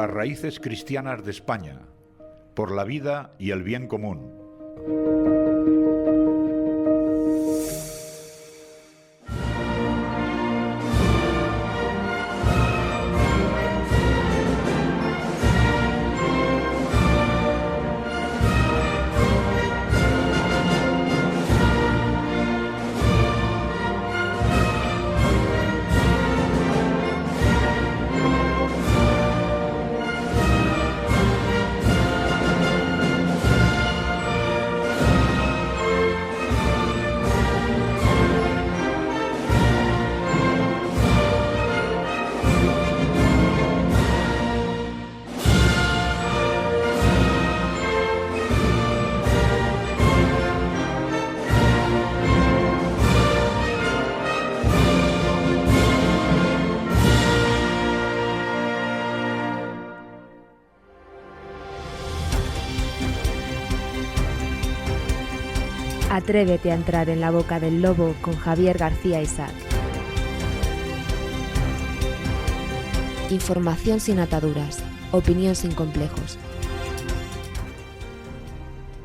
las raíces cristianas de España, por la vida y el bien común. Atrévete a entrar en la boca del lobo con Javier García Isaac. Información sin ataduras, opinión sin complejos.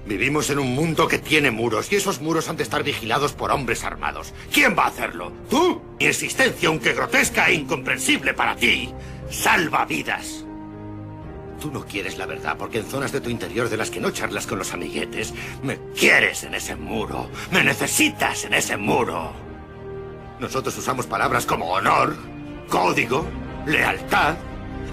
Vivimos en un mundo que tiene muros y esos muros han de estar vigilados por hombres armados. ¿Quién va a hacerlo? ¿Tú? Mi existencia, aunque grotesca e incomprensible para ti, salva vidas. Tú no quieres la verdad porque en zonas de tu interior de las que no charlas con los amiguetes, me quieres en ese muro, me necesitas en ese muro. Nosotros usamos palabras como honor, código, lealtad.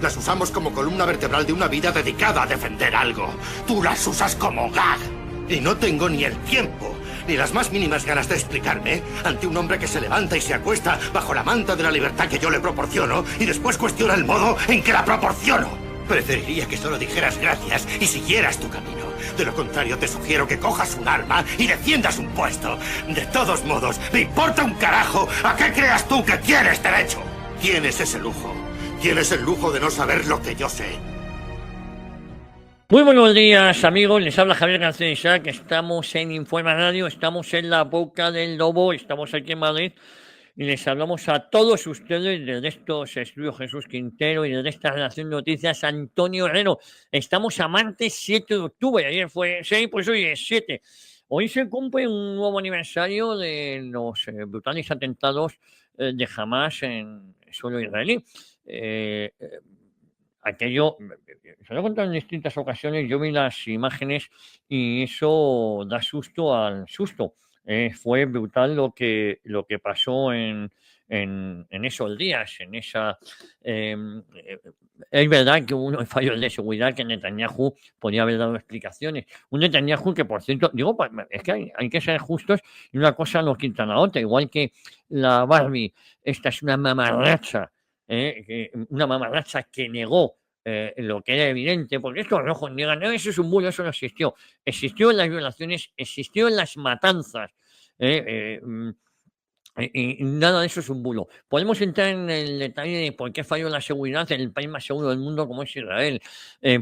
Las usamos como columna vertebral de una vida dedicada a defender algo. Tú las usas como gag. Y no tengo ni el tiempo, ni las más mínimas ganas de explicarme ante un hombre que se levanta y se acuesta bajo la manta de la libertad que yo le proporciono y después cuestiona el modo en que la proporciono. Preferiría que solo dijeras gracias y siguieras tu camino. De lo contrario, te sugiero que cojas un arma y defiendas un puesto. De todos modos, me importa un carajo a qué creas tú que tienes derecho. Tienes ese lujo. Tienes el lujo de no saber lo que yo sé. Muy buenos días, amigos. Les habla Javier García Isaac. Estamos en Informa Radio, estamos en la boca del lobo, estamos aquí en Madrid. Y les hablamos a todos ustedes desde estos estudios Jesús Quintero y desde esta Relación de Noticias Antonio Herrero. Estamos a martes 7 de octubre. Ayer fue 6, pues hoy es 7. Hoy se cumple un nuevo aniversario de los brutales atentados de Hamás en suelo israelí. Aquello, se lo he contado en distintas ocasiones, yo vi las imágenes y eso da susto al susto. Fue brutal lo que pasó en esos días, en esa... es verdad que hubo unos fallos de seguridad que Netanyahu podía haber dado explicaciones. Un Netanyahu que, por cierto, digo, es que hay que ser justos y una cosa no quita la otra, igual que la Barbie, esta es una mamarracha, una mamarracha que negó lo que era evidente, porque estos rojos niegan, no, eso es un bulo, eso no existió. Existió en las violaciones, existió en las matanzas. Y nada de eso es un bulo. Podemos entrar en el detalle de por qué falló la seguridad en el país más seguro del mundo como es Israel,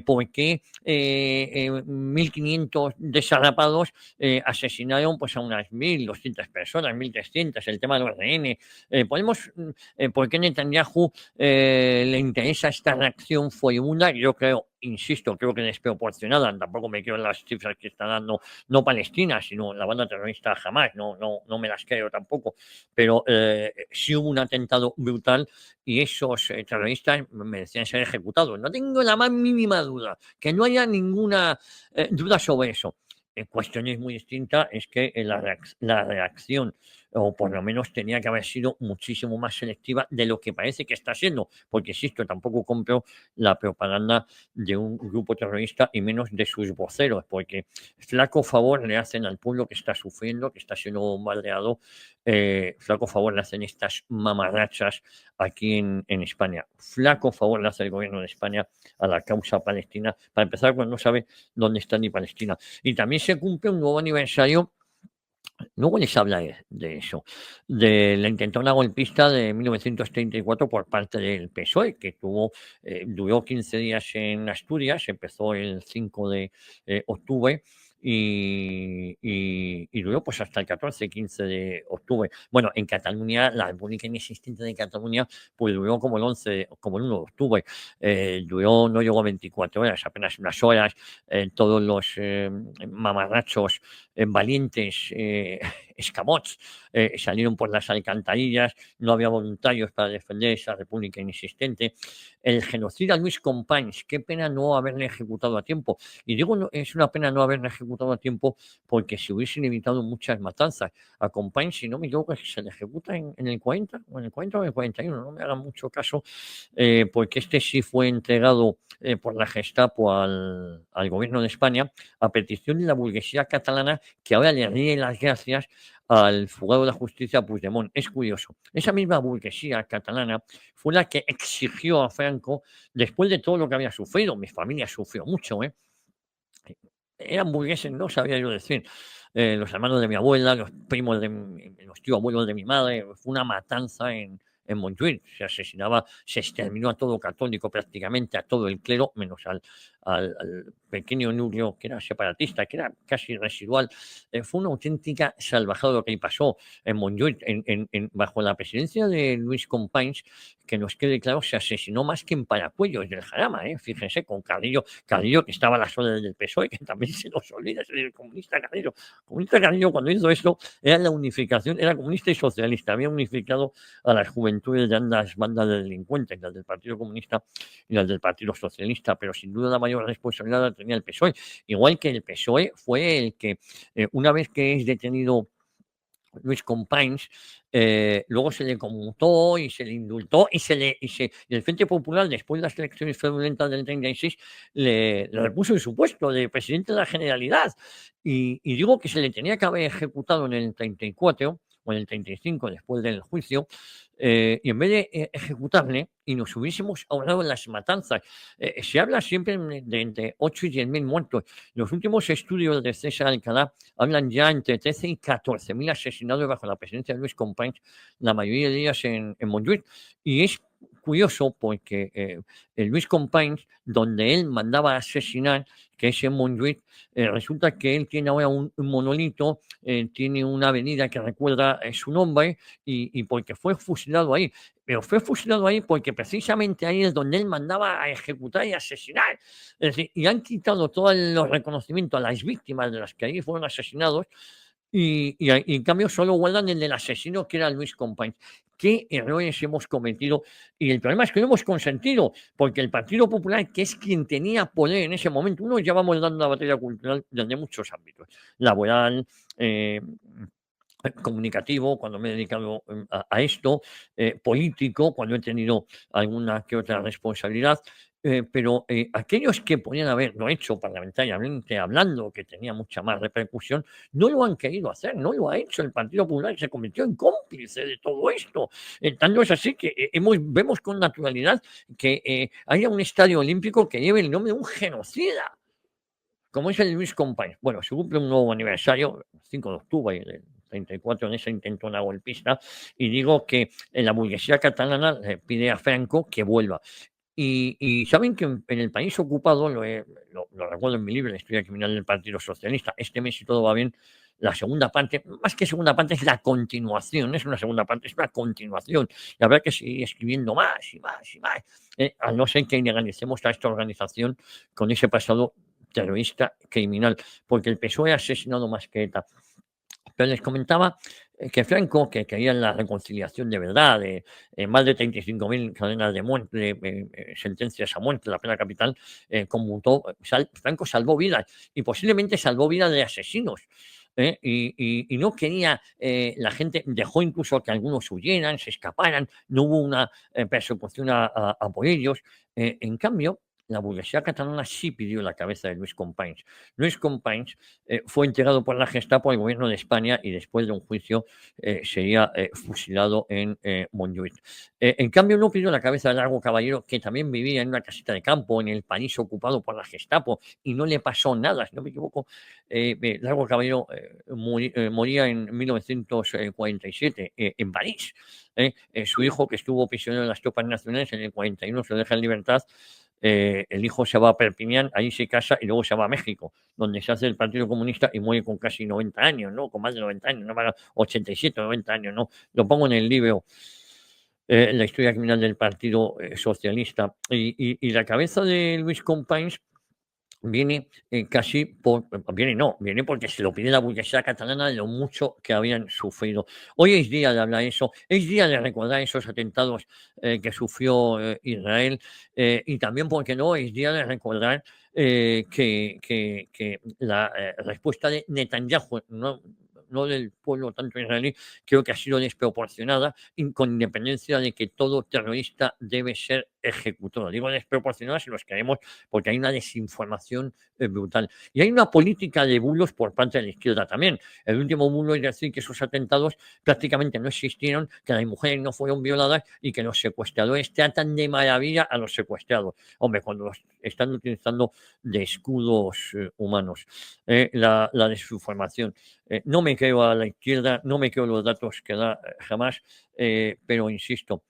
por qué 1.500 desarrapados asesinaron pues, a unas 1.200 personas, 1.300, el tema de los rehenes. ¿Por qué Netanyahu le interesa esta reacción furibunda? Yo creo, insisto, creo que desproporcionada. Tampoco me quiero en las cifras que está dando, no Palestina, sino la banda terrorista Hamás. No me las creo tampoco. Pero sí hubo un atentado brutal y esos terroristas merecían ser ejecutados. No tengo la más mínima duda, que no haya ninguna duda sobre eso. Cuestión es muy distinta, es que la reacción, o por lo menos tenía que haber sido muchísimo más selectiva de lo que parece que está siendo, porque insisto, tampoco compro la propaganda de un grupo terrorista y menos de sus voceros, porque flaco favor le hacen al pueblo que está sufriendo, que está siendo bombardeado, flaco favor le hacen estas mamarrachas aquí en España. Flaco favor le hace el gobierno de España a la causa palestina, para empezar, cuando no sabe dónde está ni Palestina. Y también se cumple un nuevo aniversario. Luego les habla de eso, de la intentona golpista de 1934 por parte del PSOE, que duró 15 días en Asturias, empezó el 5 de octubre y duró pues hasta el 14-15 de octubre. Bueno, en Cataluña, la República inexistente de Cataluña, pues duró como como el 1 de octubre. Duró, no llegó a 24 horas, apenas unas horas. Todos los mamarrachos valientes escamots salieron por las alcantarillas, no había voluntarios para defender esa república inexistente. El genocida Luis Companys, qué pena no haberle ejecutado a tiempo. Y digo, es una pena no haberle ejecutado a tiempo porque se hubiesen evitado muchas matanzas. A Companys, si no me equivoco, se le ejecuta en el 40, o en el 40 o en el 41, no me hagan mucho caso, porque este sí fue entregado por la Gestapo al gobierno de España a petición de la burguesía catalana, que ahora le ríe las gracias al fugado de la justicia Puigdemont. Es curioso. Esa misma burguesía catalana fue la que exigió a Franco, después de todo lo que había sufrido, mi familia sufrió mucho, eran burgueses, no sabía yo decir, los hermanos de mi abuela, los primos los tíos abuelos de mi madre, fue una matanza en Montjuïc, se asesinaba, se exterminó a todo católico, prácticamente a todo el clero, menos al pequeño núcleo que era separatista, que era casi residual. Fue una auténtica salvajada lo que ahí pasó en Montjuïc, bajo la presidencia de Luis Companys, que nos quede claro, se asesinó más que en Paracuellos del Jarama, fíjense, con Carrillo, que estaba a las órdenes del PSOE, que también se nos olvida, es el comunista Carrillo. Comunista Carrillo, cuando hizo esto, era la unificación, era comunista y socialista, había unificado a las juventudes de ambas bandas de delincuentes, las del Partido Comunista y las del Partido Socialista, pero sin duda la mayor responsabilidad la tenía el PSOE, igual que el PSOE fue el que, una vez que es detenido Luis Companys, luego se le conmutó y se le indultó y el Frente Popular, después de las elecciones fraudulentas del 36, le repuso en su puesto de presidente de la Generalidad. Y digo que se le tenía que haber ejecutado en el 34 o en el 35, después del juicio, y en vez de ejecutarle y nos hubiésemos ahorrado las matanzas. Se habla siempre de entre 8 y 10.000 muertos. Los últimos estudios de César Alcalá hablan ya entre 13 y 14.000 asesinados bajo la presidencia de Luis Companys, la mayoría de ellas en Montjuïc. Y es curioso porque Luis Companys, donde él mandaba asesinar, que es en Montjuïc, resulta que él tiene ahora un monolito, tiene una avenida que recuerda su nombre y porque fue fusilado ahí. Pero fue fusilado ahí porque precisamente ahí es donde él mandaba a ejecutar y asesinar. Es decir, y han quitado todos los reconocimientos a las víctimas de las que ahí fueron asesinados y en cambio solo guardan el del asesino, que era Luis Companys. ¿Qué errores hemos cometido? Y el problema es que no hemos consentido, porque el Partido Popular, que es quien tenía poder en ese momento, ya vamos dando una batalla cultural desde muchos ámbitos, laboral, comunicativo, cuando me he dedicado a esto, político, cuando he tenido alguna que otra responsabilidad, pero aquellos que podían haberlo hecho parlamentariamente hablando, que tenía mucha más repercusión, no lo han querido hacer, no lo ha hecho el Partido Popular, que se convirtió en cómplice de todo esto. Tanto es así que vemos con naturalidad que haya un estadio olímpico que lleve el nombre de un genocida, como es el Luis Companys. Bueno, se cumple un nuevo aniversario, 5 de octubre del 34, en ese intento golpista, y digo que la burguesía catalana le pide a Franco que vuelva. Y saben que en el país ocupado, lo recuerdo en mi libro, La historia criminal del Partido Socialista, este mes, si todo va bien, la segunda parte, más que segunda parte, es la continuación, no es una segunda parte, es una continuación. Y habrá que seguir escribiendo más y más y más, a no ser que ilegalicemos a esta organización con ese pasado terrorista criminal, porque el PSOE ha asesinado más que ETA. Pero les comentaba que Franco, que quería la reconciliación de verdad, más de 35.000 cadenas de muerte, sentencias a muerte, la pena capital, conmutó. Franco salvó vidas y posiblemente salvó vidas de asesinos. Y no quería, la gente dejó incluso que algunos huyeran, se escaparan, no hubo una persecución a por ellos. En cambio, la burguesía catalana sí pidió la cabeza de Luis Companys. Luis Companys fue entregado por la Gestapo al gobierno de España y después de un juicio sería fusilado en Montjuïc. En cambio, no pidió la cabeza de Largo Caballero, que también vivía en una casita de campo en el París ocupado por la Gestapo y no le pasó nada, si no me equivoco. Largo Caballero moría en 1947 en París. Su hijo, que estuvo prisionero en las tropas nacionales, en el 41 se lo deja en libertad. el hijo se va a Perpiñán, ahí se casa y luego se va a México, donde se hace el Partido Comunista y muere con casi 90 años, ¿no? Con más de 90 años, no, 87 o 90 años, ¿no? Lo pongo en el libro, la historia criminal del Partido Socialista. Y la cabeza de Luis Companys viene casi por, viene porque se lo pide la burguesía catalana de lo mucho que habían sufrido. Hoy es día de hablar eso, es día de recordar esos atentados que sufrió Israel, y también, porque no, es día de recordar que la respuesta de Netanyahu, no del pueblo tanto israelí, creo que ha sido desproporcionada, con independencia de que todo terrorista debe ser ejecutado. Digo desproporcionada si los queremos, porque hay una desinformación brutal. Y hay una política de bulos por parte de la izquierda también. El último bulo es decir que esos atentados prácticamente no existieron, que las mujeres no fueron violadas y que los secuestradores tratan de maravilla a los secuestrados. Hombre, cuando los están utilizando de escudos humanos. La desinformación. No me creo a la izquierda, no me creo los datos que da jamás, pero insisto,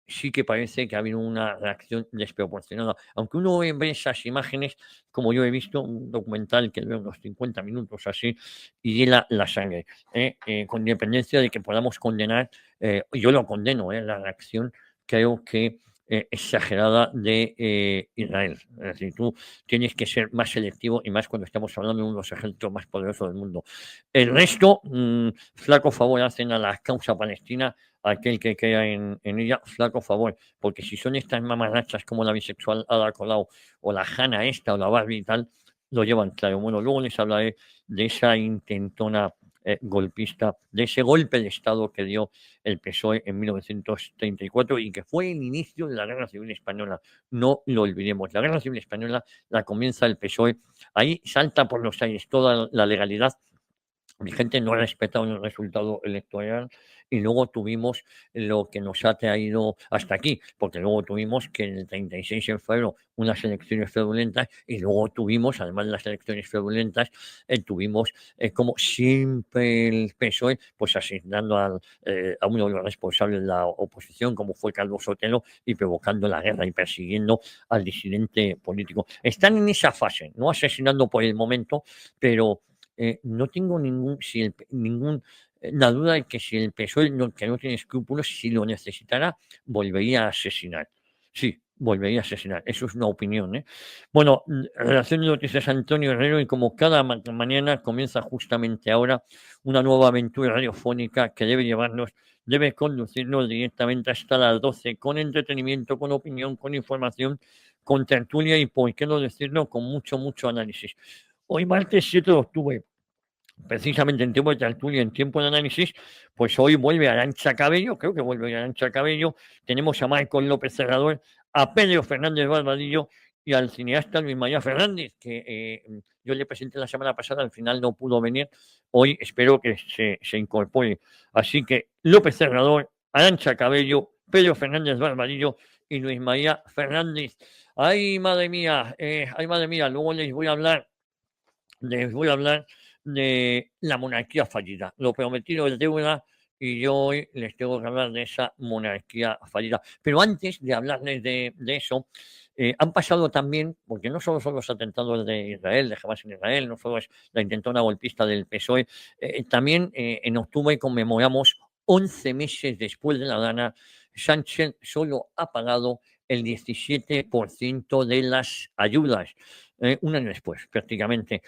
sí que parece que ha habido una reacción desproporcionada. Aunque uno ve esas imágenes, como yo he visto, un documental que dura unos 50 minutos así, y hiela la sangre, con independencia de que podamos condenar, yo lo condeno, la reacción creo que exagerada de Israel. Es decir, tú tienes que ser más selectivo, y más cuando estamos hablando de uno de los ejércitos más poderosos del mundo. El resto, flaco favor hacen a la causa palestina, aquel que crea en ella, flaco favor, porque si son estas mamarrachas como la bisexual Ada Colau o la Hannah esta o la Barbie y tal, lo llevan claro. Bueno, luego les hablaré de esa intentona golpista, de ese golpe de Estado que dio el PSOE en 1934 y que fue el inicio de la Guerra Civil Española. No lo olvidemos. La Guerra Civil Española la comienza el PSOE. Ahí salta por los aires toda la legalidad. Mi gente no ha respetado el resultado electoral, y luego tuvimos lo que nos ha traído hasta aquí, porque luego tuvimos que en el 36 en febrero unas elecciones fraudulentas, y luego tuvimos, además de las elecciones fraudulentas, tuvimos, como siempre el PSOE, pues asignando a uno de los responsables de la oposición, como fue Calvo Sotelo, y provocando la guerra y persiguiendo al disidente político. Están en esa fase, no asesinando por el momento, pero no tengo la duda de que si el PSOE, que no tiene escrúpulos, si lo necesitara, volvería a asesinar. Sí, volvería a asesinar. Eso es una opinión, ¿eh? Bueno, Relación de Noticias, Antonio Herrero, y como cada mañana comienza justamente ahora una nueva aventura radiofónica que debe conducirnos directamente hasta las 12, con entretenimiento, con opinión, con información, con tertulia y, por qué no decirlo, con mucho, mucho análisis. Hoy martes 7 de octubre, precisamente en tiempo de tertulia, en tiempo de análisis, pues hoy vuelve Arantxa Cabello, creo que vuelve Arantxa Cabello, tenemos a Marcos López Serrador, a Pedro Fernández Barbadillo y al cineasta Luis María Fernández, que yo le presenté la semana pasada, al final no pudo venir, hoy espero que se incorpore. Así que López Serrador, Arantxa Cabello, Pedro Fernández Barbadillo y Luis María Fernández. Ay, madre mía, luego les voy a hablar de la monarquía fallida. Lo prometido es deuda, y yo hoy les tengo que hablar de esa monarquía fallida. Pero antes de hablarles de eso, han pasado también, porque no solo son los atentados de Israel, de Hamas en Israel, no solo es la intentona golpista del PSOE, también en octubre conmemoramos 11 meses después de la Dana. Sánchez solo ha pagado el 17% de las ayudas. Un año después, prácticamente.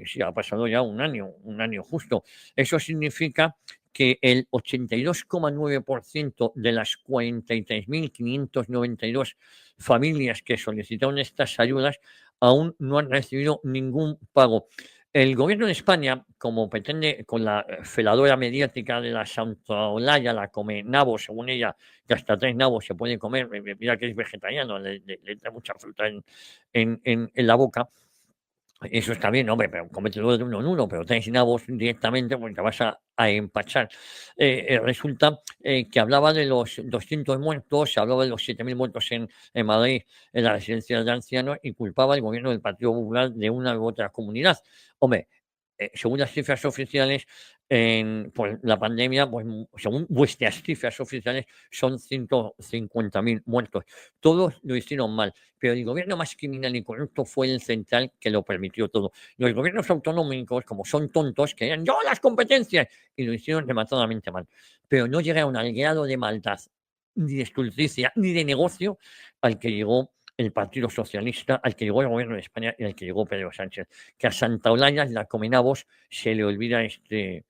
Sí, ha pasado ya un año justo. Eso significa que el 82,9% de las 43.592 familias que solicitaron estas ayudas aún no han recibido ningún pago. El gobierno de España, como pretende con la feladora mediática de la Santa Olaya, la come nabo, según ella, que hasta 3 nabos se pueden comer, mira que es vegetariano, le da mucha fruta en la boca. Eso está bien, hombre, pero cómetelo de uno en uno, pero 3 nabos directamente, pues te vas a empachar. Resulta que hablaba de los 200 muertos, se hablaba de los 7.000 muertos en Madrid, en las residencias de ancianos, y culpaba al gobierno del Partido Popular de una u otra comunidad. Hombre, según las cifras oficiales, por la pandemia, pues, según vuestras cifras oficiales, son 150.000 muertos. Todos lo hicieron mal, pero el gobierno más criminal y corrupto fue el central, que lo permitió todo. Los gobiernos autonómicos, como son tontos, querían yo las competencias y lo hicieron rematadamente mal. Pero no llegaron al grado de maldad, ni de estulticia, ni de negocio al que llegó el Partido Socialista, al que llegó el Gobierno de España y al que llegó Pedro Sánchez. Que a Santa Olalla, la Comenavos, se le olvida este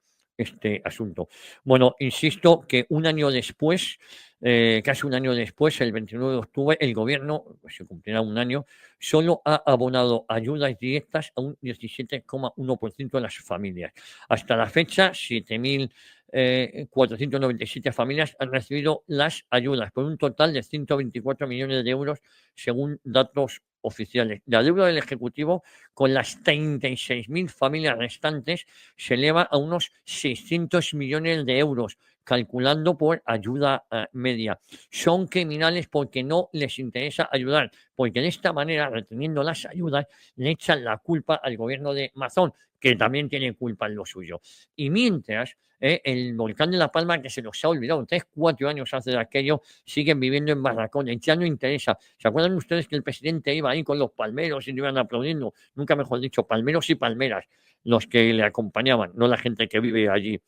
asunto. Bueno, insisto que un año después, casi un año después, el 29 de octubre, el Gobierno, pues se cumplirá un año, solo ha abonado ayudas directas a un 17,1% de las familias. Hasta la fecha, 7.497 familias han recibido las ayudas, por un total de 124 millones de euros, según datos oficiales. La deuda del Ejecutivo con las 36.000 familias restantes se eleva a unos 600 millones de euros, calculando por ayuda media. Son criminales porque no les interesa ayudar, porque de esta manera, reteniendo las ayudas, le echan la culpa al gobierno de Mazón, que también tiene culpa en lo suyo. Y mientras, el volcán de La Palma, que se nos ha olvidado, 3-4 años hace de aquello, siguen viviendo en barracones, ya no interesa. ¿Se acuerdan ustedes que el presidente iba ahí con los palmeros y le iban aplaudiendo? Nunca mejor dicho, palmeros y palmeras, los que le acompañaban, no la gente que vive allí.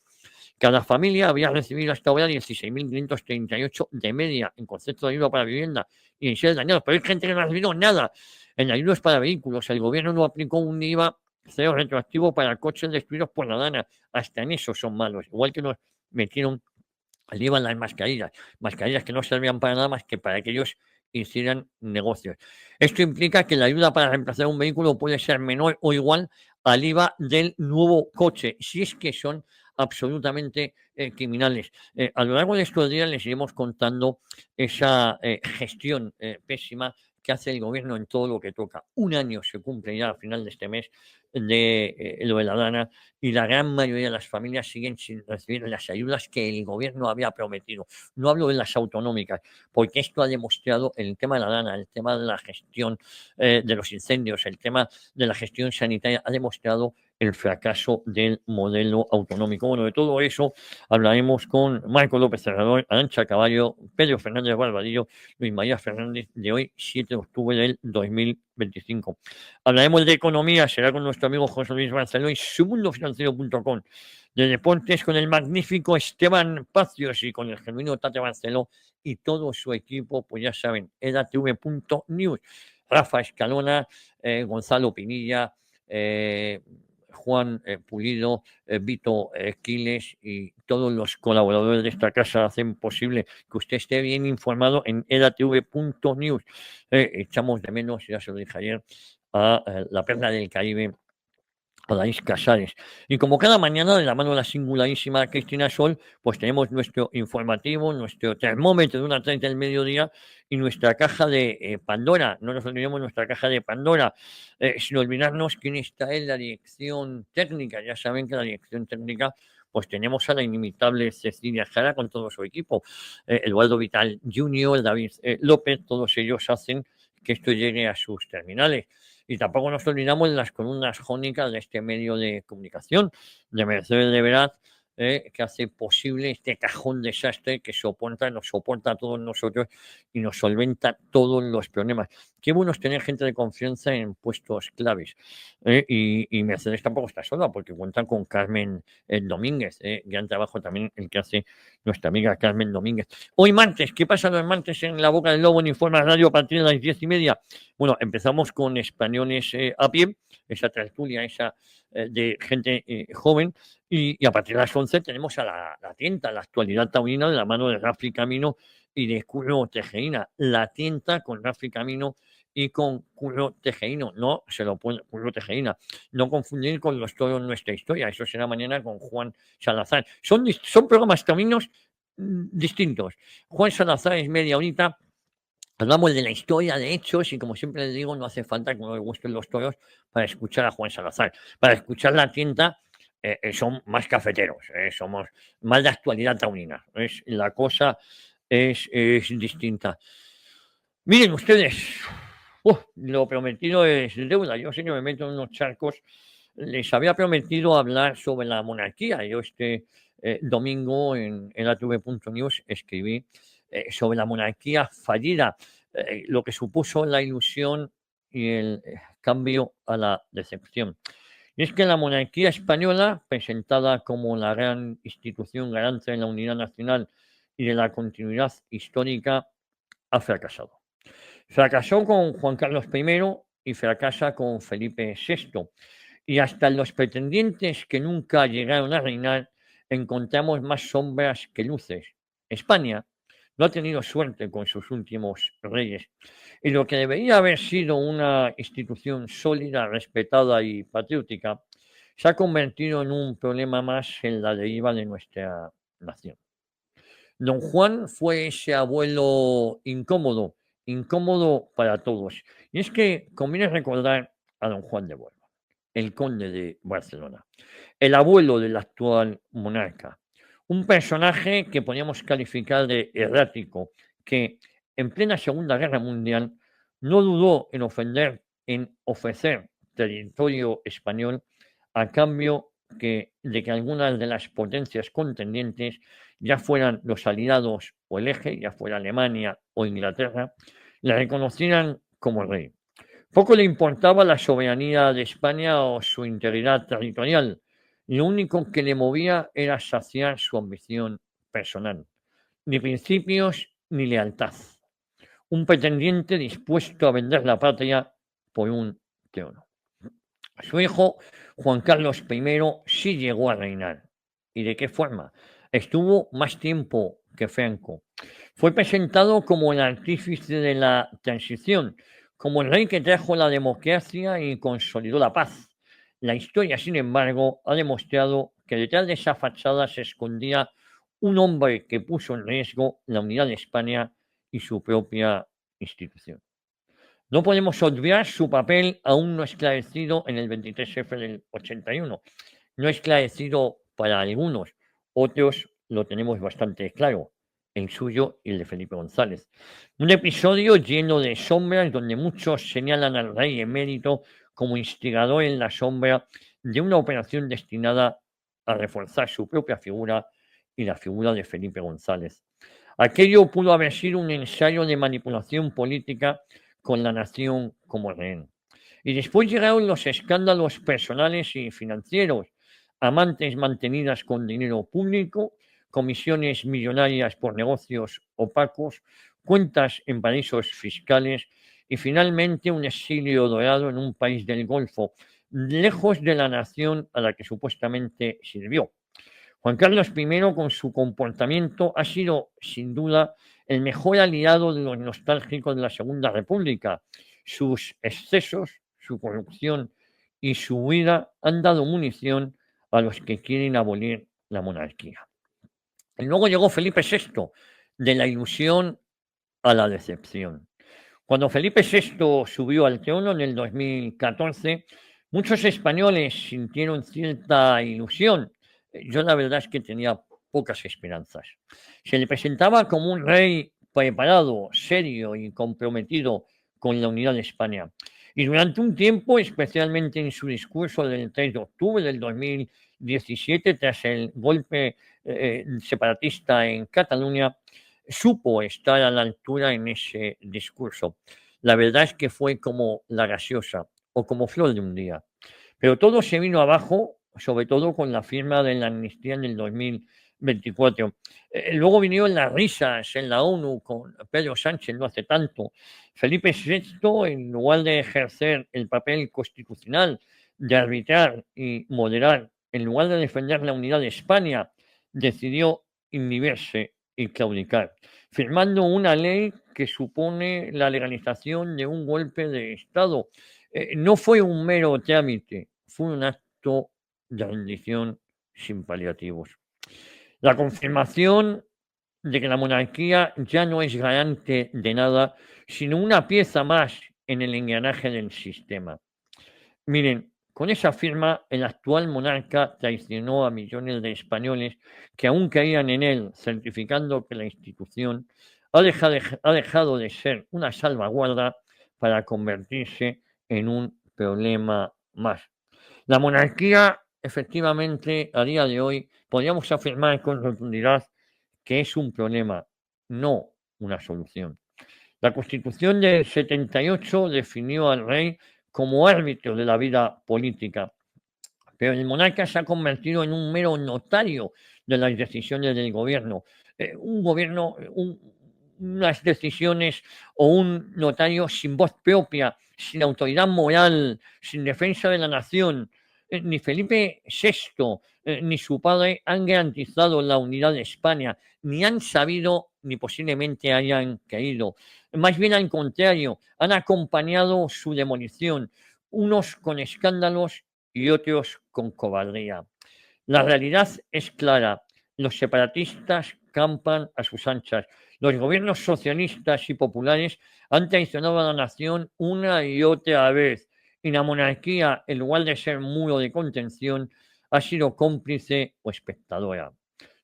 Cada familia había recibido hasta ahora 16.538 de media en concepto de ayuda para vivienda y en seres dañados, pero hay gente que no ha recibido nada. En ayudas para vehículos, el gobierno no aplicó un IVA cero retroactivo para coches destruidos por la Dana. Hasta en eso son malos. Igual que nos metieron el IVA en las mascarillas que no servían para nada más que para que ellos hicieran negocios. Esto implica que la ayuda para reemplazar un vehículo puede ser menor o igual al IVA del nuevo coche, si es que son absolutamente criminales. A lo largo de estos días les iremos contando esa gestión pésima que hace el gobierno en todo lo que toca. Un año se cumple ya a final de este mes de lo de la Dana y la gran mayoría de las familias siguen sin recibir las ayudas que el gobierno había prometido. No hablo de las autonómicas, porque esto ha demostrado el tema de la Dana, el tema de la gestión de los incendios, el tema de la gestión sanitaria, ha demostrado el fracaso del modelo autonómico. Bueno, de todo eso hablaremos con Marco López Serrador, Arantxa Caballo, Pedro Fernández Barbadillo, Luis María Fernández, de hoy, 7 de octubre del 2025. Hablaremos de economía, será con nuestro amigo José Luis Barceló y submundofinanciero.com. De deportes con el magnífico Esteban Pacios y con el genuino Tate Barceló y todo su equipo, pues ya saben, edatv.news. Rafa Escalona, Gonzalo Pinilla, Juan Pulido, Vito Quiles y todos los colaboradores de esta casa hacen posible que usted esté bien informado en edatv.news. Echamos de menos, ya se lo dije ayer, a la perla del Caribe, a Daís Casares. Y como cada mañana, de la mano de la singularísima Cristina Sol, pues tenemos nuestro informativo, nuestro termómetro de 1:30 del mediodía y nuestra caja de Pandora. No nos olvidemos nuestra caja de Pandora, sin olvidarnos quién está en la dirección técnica. Ya saben que la dirección técnica, pues tenemos a la inimitable Cecilia Jara con todo su equipo. Eduardo Vital Jr., David López, todos ellos hacen que esto llegue a sus terminales. Y tampoco nos olvidamos de las columnas jónicas de este medio de comunicación, de Mercedes de Veraz, que hace posible este cajón desastre que nos soporta a todos nosotros y nos solventa todos los problemas. Qué bueno es tener gente de confianza en puestos claves. Y Mercedes tampoco está sola, porque cuentan con Carmen Domínguez, gran trabajo también el que hace nuestra amiga Carmen Domínguez. Hoy martes, ¿qué pasa los martes en La Boca del Lobo en Informa Radio a partir de las 10:30? Bueno, empezamos con Españoles a pie, esa tertulia, esa de gente joven, y a partir de las 11 tenemos a la tienta, la actualidad taurina de la mano de Rafi Camino y de Curro Tejeína. La tienta con Rafi Camino y con Curro Tejeíno, no se lo pone Curro Tejeína, no confundir con los toros Nuestra Historia, eso será mañana con Juan Salazar. Son programas taurinos distintos. Juan Salazar es media horita. Hablamos de la historia, de hechos, y como siempre les digo, no hace falta que nos gusten los toros para escuchar a Juan Salazar. Para escuchar la tienda son más cafeteros, somos más de actualidad taurina. La cosa es distinta. Miren ustedes, lo prometido es deuda. Yo sé que me meto en unos charcos les había prometido hablar sobre la monarquía. Yo este domingo en LATV.news escribí sobre la monarquía fallida, lo que supuso la ilusión y el cambio a la decepción. Y es que la monarquía española, presentada como la gran institución garante de la unidad nacional y de la continuidad histórica, ha fracasado. Fracasó con Juan Carlos I y fracasa con Felipe VI. Y hasta en los pretendientes que nunca llegaron a reinar encontramos más sombras que luces. España no ha tenido suerte con sus últimos reyes. Y lo que debería haber sido una institución sólida, respetada y patriótica, se ha convertido en un problema más en la deriva de nuestra nación. Don Juan fue ese abuelo incómodo, incómodo para todos. Y es que conviene recordar a don Juan de Borbón, el conde de Barcelona, el abuelo del actual monarca, un personaje que podríamos calificar de errático, que en plena Segunda Guerra Mundial no dudó en ofrecer territorio español a cambio de que algunas de las potencias contendientes, ya fueran los aliados o el eje, ya fuera Alemania o Inglaterra, le reconocieran como rey. Poco le importaba la soberanía de España o su integridad territorial. Lo único que le movía era saciar su ambición personal. Ni principios ni lealtad. Un pretendiente dispuesto a vender la patria por un trono. Su hijo, Juan Carlos I, sí llegó a reinar. ¿Y de qué forma? Estuvo más tiempo que Franco. Fue presentado como el artífice de la transición, como el rey que trajo la democracia y consolidó la paz. La historia, sin embargo, ha demostrado que detrás de esa fachada se escondía un hombre que puso en riesgo la unidad de España y su propia institución. No podemos olvidar su papel aún no esclarecido en el 23F del 81. No esclarecido para algunos, otros lo tenemos bastante claro, el suyo y el de Felipe González. Un episodio lleno de sombras donde muchos señalan al rey emérito como instigador en la sombra de una operación destinada a reforzar su propia figura y la figura de Felipe González. Aquello pudo haber sido un ensayo de manipulación política con la nación como rehén. Y después llegaron los escándalos personales y financieros, amantes mantenidas con dinero público, comisiones millonarias por negocios opacos, cuentas en paraísos fiscales y finalmente un exilio dorado en un país del Golfo, lejos de la nación a la que supuestamente sirvió. Juan Carlos I, con su comportamiento, ha sido, sin duda, el mejor aliado de los nostálgicos de la Segunda República. Sus excesos, su corrupción y su huida han dado munición a los que quieren abolir la monarquía. Y luego llegó Felipe VI, de la ilusión a la decepción. Cuando Felipe VI subió al trono en el 2014, muchos españoles sintieron cierta ilusión. Yo la verdad es que tenía pocas esperanzas. Se le presentaba como un rey preparado, serio y comprometido con la unidad de España. Y durante un tiempo, especialmente en su discurso del 3 de octubre del 2017, tras el golpe separatista en Cataluña, supo estar a la altura en ese discurso. La verdad es que fue como la gaseosa o como flor de un día. Pero todo se vino abajo, sobre todo con la firma de la amnistía en el 2024. Luego vinieron las risas en la ONU con Pedro Sánchez no hace tanto. Felipe VI, en lugar de ejercer el papel constitucional de arbitrar y moderar, en lugar de defender la unidad de España, decidió inhibirse y claudicar, firmando una ley que supone la legalización de un golpe de Estado. No fue un mero trámite, fue un acto de rendición sin paliativos. La confirmación de que la monarquía ya no es garante de nada, sino una pieza más en el engranaje del sistema. Miren, con esa firma, el actual monarca traicionó a millones de españoles que aún creían en él, certificando que la institución ha dejado de ser una salvaguarda para convertirse en un problema más. La monarquía, efectivamente, a día de hoy, podríamos afirmar con rotundidad que es un problema, no una solución. La Constitución del 78 definió al rey como árbitro de la vida política, pero el monarca se ha convertido en un mero notario de las decisiones del gobierno. Un gobierno, unas decisiones o un notario sin voz propia, sin autoridad moral, sin defensa de la nación. Ni Felipe VI ni su padre han garantizado la unidad de España, ni han sabido ni posiblemente hayan querido. Más bien al contrario, han acompañado su demolición, unos con escándalos y otros con cobardía. La realidad es clara. Los separatistas campan a sus anchas. Los gobiernos socialistas y populares han traicionado a la nación una y otra vez. Y la monarquía, en lugar de ser muro de contención, ha sido cómplice o espectadora.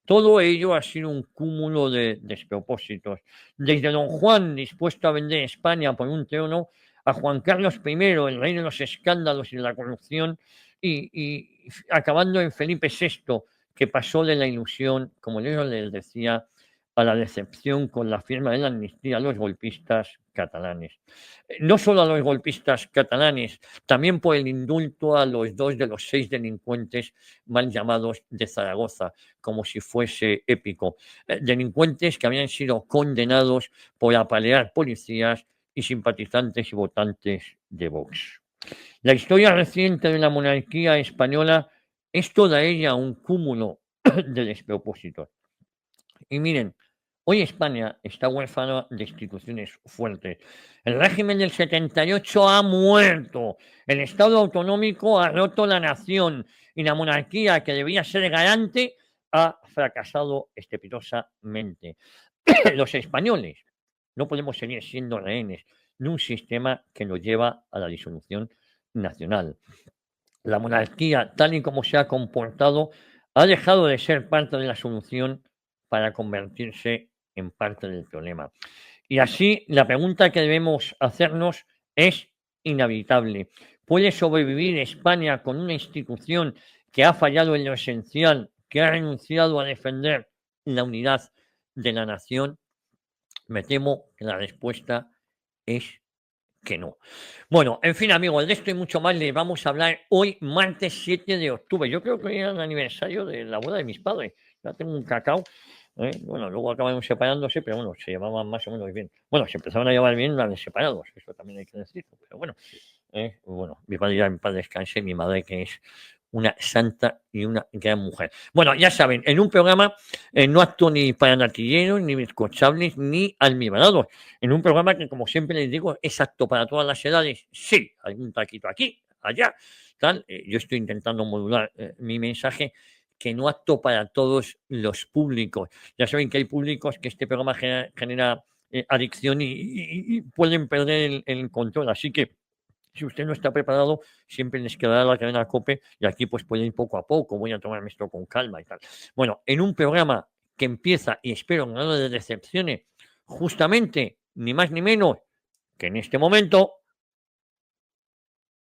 Todo ello ha sido un cúmulo de despropósitos. Desde don Juan, dispuesto a vender España por un trono, a Juan Carlos I, el rey de los escándalos y de la corrupción, y acabando en Felipe VI, que pasó de la ilusión, como yo les decía, a la decepción con la firma de la amnistía a los golpistas catalanes. No solo a los golpistas catalanes, también por el indulto a los 2 de los 6 delincuentes mal llamados de Zaragoza, como si fuese épico. Delincuentes que habían sido condenados por apalear policías y simpatizantes y votantes de Vox. La historia reciente de la monarquía española es toda ella un cúmulo de despropósitos. Y miren, hoy España está huérfana de instituciones fuertes. El régimen del 78 ha muerto. El Estado autonómico ha roto la nación. Y la monarquía, que debía ser garante, ha fracasado estrepitosamente. Los españoles no podemos seguir siendo rehenes de un sistema que nos lleva a la disolución nacional. La monarquía, tal y como se ha comportado, ha dejado de ser parte de la solución para convertirse en parte del problema. Y así, la pregunta que debemos hacernos es inevitable. ¿Puede sobrevivir España con una institución que ha fallado en lo esencial, que ha renunciado a defender la unidad de la nación? Me temo que la respuesta es que no. Bueno, en fin, amigos, de esto y mucho más les vamos a hablar hoy, martes 7 de octubre. Yo creo que hoy era el aniversario de la boda de mis padres. Ya tengo un cacao. Bueno, luego acabaron separándose, pero bueno, se llevaban más o menos bien. Bueno, se empezaron a llevar bien las de separados, eso también hay que decirlo. Pero bueno, bueno, mi padre ya en paz descanse, mi madre que es una santa y una gran mujer. Bueno, ya saben, en un programa no actúo ni para natilleros, ni bizcochables, ni almibarados. En un programa que, como siempre les digo, es apto para todas las edades. Sí, hay un taquito aquí, allá, tal. Yo estoy intentando modular mi mensaje, que no apto para todos los públicos. Ya saben que hay públicos que este programa genera adicción y pueden perder el control. Así que, si usted no está preparado, siempre les quedará la cadena COPE y aquí pues puede ir poco a poco, voy a tomarme esto con calma y tal. Bueno, en un programa que empieza, y espero no de decepciones, justamente, ni más ni menos que en este momento,